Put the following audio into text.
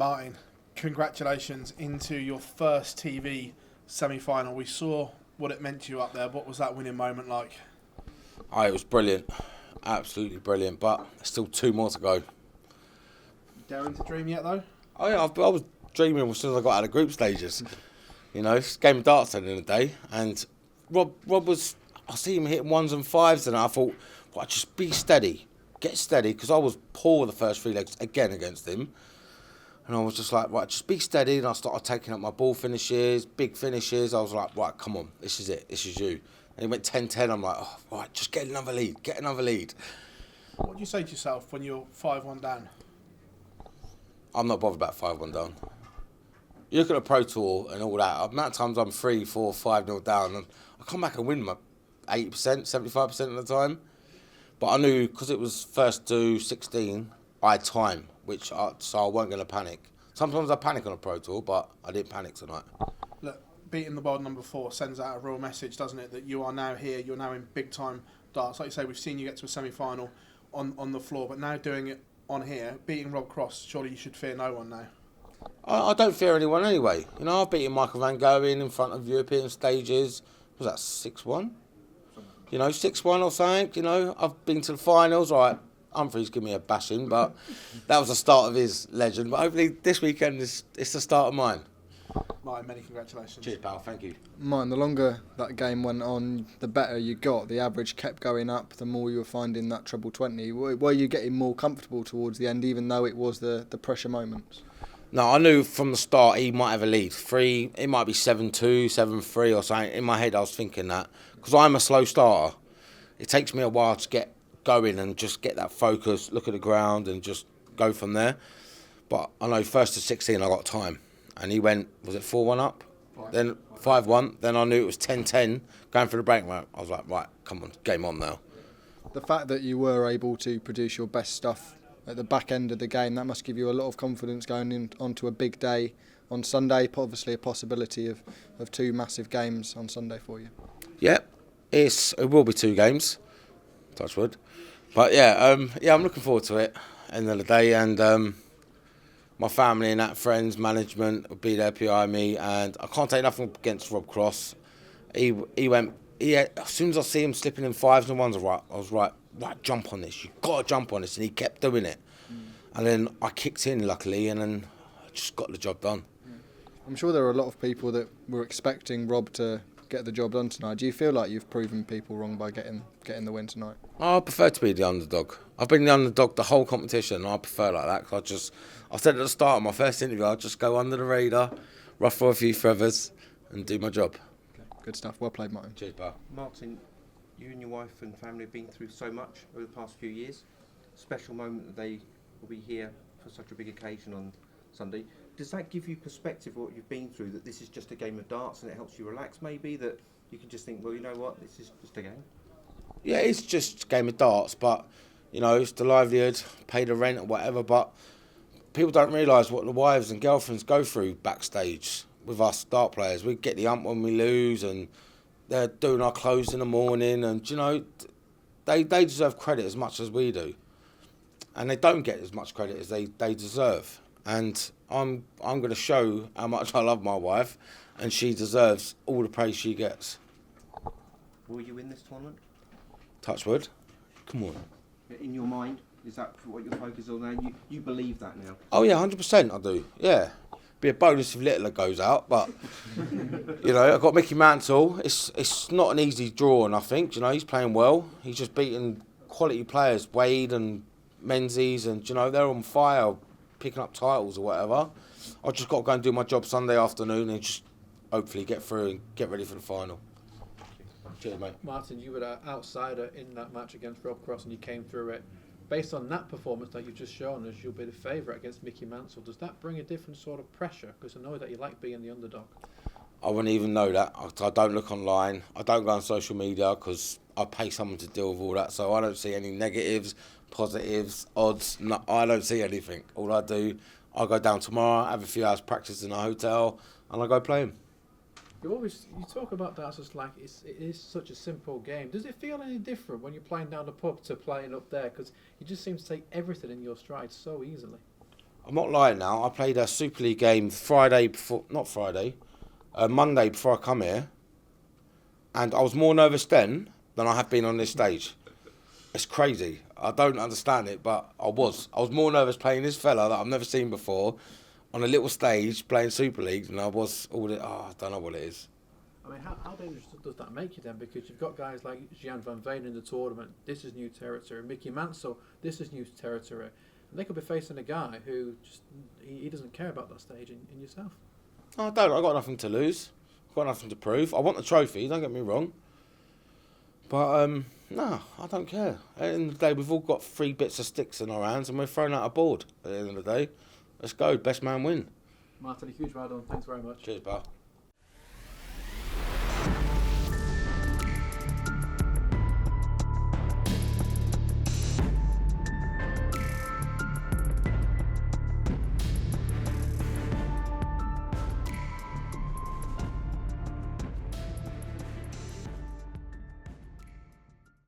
Martin, congratulations into your first TV semi-final. We saw what it meant to you up there. What was that winning moment like? Oh, it was brilliant. Absolutely brilliant. But there's still 2 more to go. Daring to dream yet, though? Oh, yeah, I was dreaming as soon as I got out of group stages. You know, it's a game of darts at the end of the day. And Rob was, I see him hitting 1s and 5s, and I thought, well, just be steady. Get steady, because I was poor the first 3 legs again against him. And I was just like, right, just be steady. And I started taking up my ball finishes, big finishes. I was like, right, come on, this is it, this is you. And he went 10-10. I'm like, oh, right, just get another lead. What do you say to yourself when you're 5-1 down? I'm not bothered about 5-1 down. You look at the Pro Tour and all that, the amount of times I'm 3, 4, 5-0 down, and I come back and win my 80%, 75% of the time. But I knew, because it was first to 16, I had time, so I weren't going to panic. Sometimes I panic on a Pro Tour, but I didn't panic tonight. Look, beating the world number 4 sends out a real message, doesn't it, that you are now here, you're now in big-time darts. Like you say, we've seen you get to a semi-final on the floor, but now doing it on here, beating Rob Cross, surely you should fear no one now. I don't fear anyone anyway. You know, I've beaten Michael Van Gogh in front of European stages. Was that 6-1? You know, 6-1 or something. You know, I've been to the finals. All right, Humphreys give me a bashing, but that was the start of his legend. But hopefully this weekend it's the start of mine. Martin, many congratulations. Cheers, pal. Thank you. Martin, the longer that game went on, the better you got. The average kept going up, the more you were finding that treble 20. Were you getting more comfortable towards the end, even though it was the pressure moments? No, I knew from the start he might have a lead. It might be 7-2, 7-3 or something. In my head I was thinking that. Because I'm a slow starter. It takes me a while to get going and just get that focus, look at the ground and just go from there. But I know first to 16 I got time. And he went, was it 4-1 up? Then 5-1. Then I knew it was 10-10 going for the break. I was like, right, come on, game on now. The fact that you were able to produce your best stuff at the back end of the game, that must give you a lot of confidence going onto a big day on Sunday. Obviously a possibility of 2 massive games on Sunday for you. Yeah, it will be 2 games, touch wood. But yeah, I'm looking forward to it, end of the day, and my family and that, friends, management will be there behind me, and I can't take nothing against Rob Cross. He went, as soon as I see him slipping in 5s and 1s, I was right, jump on this, you've got to jump on this, and he kept doing it. And then I kicked in, luckily, and then I just got the job done. I'm sure there are a lot of people that were expecting Rob to get the job done tonight. Do you feel like you've proven people wrong by getting the win tonight? I prefer to be the underdog. I've been the underdog the whole competition, and I prefer like that, because I said at the start of my first interview, I'd just go under the radar, ruffle a few feathers, and do my job. Okay. Good stuff. Well played, Martin. Cheers, pal. Martin, you and your wife and family have been through so much over the past few years. Special moment that they will be here for such a big occasion on Sunday. Does that give you perspective of what you've been through, that this is just a game of darts and it helps you relax maybe, that you can just think, well, you know what, this is just a game? Yeah, it's just a game of darts, but, you know, it's the livelihood, pay the rent or whatever, but people don't realise what the wives and girlfriends go through backstage with us dart players. We get the ump when we lose, and they're doing our clothes in the morning, and, you know, they deserve credit as much as we do. And they don't get as much credit as they deserve. And I'm going to show how much I love my wife, and she deserves all the praise she gets. Will you win this tournament? Touch wood. Come on. In your mind, is that what you're focused on now? You believe that now? Oh yeah, 100% I do. Yeah. Be a bonus if Littler goes out, but you know, I've got Mickey Mantle. It's not an easy draw, and I think, you know, he's playing well. He's just beaten quality players, Wade and Menzies, and, you know, they're on fire, picking up titles or whatever. I've just got to go and do my job Sunday afternoon and just hopefully get through and get ready for the final. Cheers, mate. Martin, you were an outsider in that match against Rob Cross and you came through it. Based on that performance that you've just shown us, you'll be the favourite against Mickey Mansell. Does that bring a different sort of pressure? Because I know that you like being the underdog. I wouldn't even know that. I don't look online. I don't go on social media because I pay someone to deal with all that. So I don't see any negatives, positives, odds. No, I don't see anything. All I do, I go down tomorrow, have a few hours practice in a hotel, and I go play 'em. You talk about darts as like it is such a simple game. Does it feel any different when you're playing down the pub to playing up there? Because you just seem to take everything in your stride so easily. I'm not lying now. I played a Super League game Monday before I come here, and I was more nervous then than I have been on this stage. It's crazy. I don't understand it, but I was. I was more nervous playing this fella that I've never seen before on a little stage playing Super League than I was I don't know what it is. I mean, how dangerous does that make you then? Because you've got guys like Gian van Veen in the tournament. This is new territory. Mickey Mansell, this is new territory. And they could be facing a guy who just he doesn't care about that stage in yourself. I don't. I've got nothing to lose. I've got nothing to prove. I want the trophy, don't get me wrong. But, no, I don't care. At the end of the day, we've all got 3 bits of sticks in our hands and we're throwing out a board at the end of the day. Let's go. Best man win. Martin, a huge well done. Thanks very much. Cheers, pal.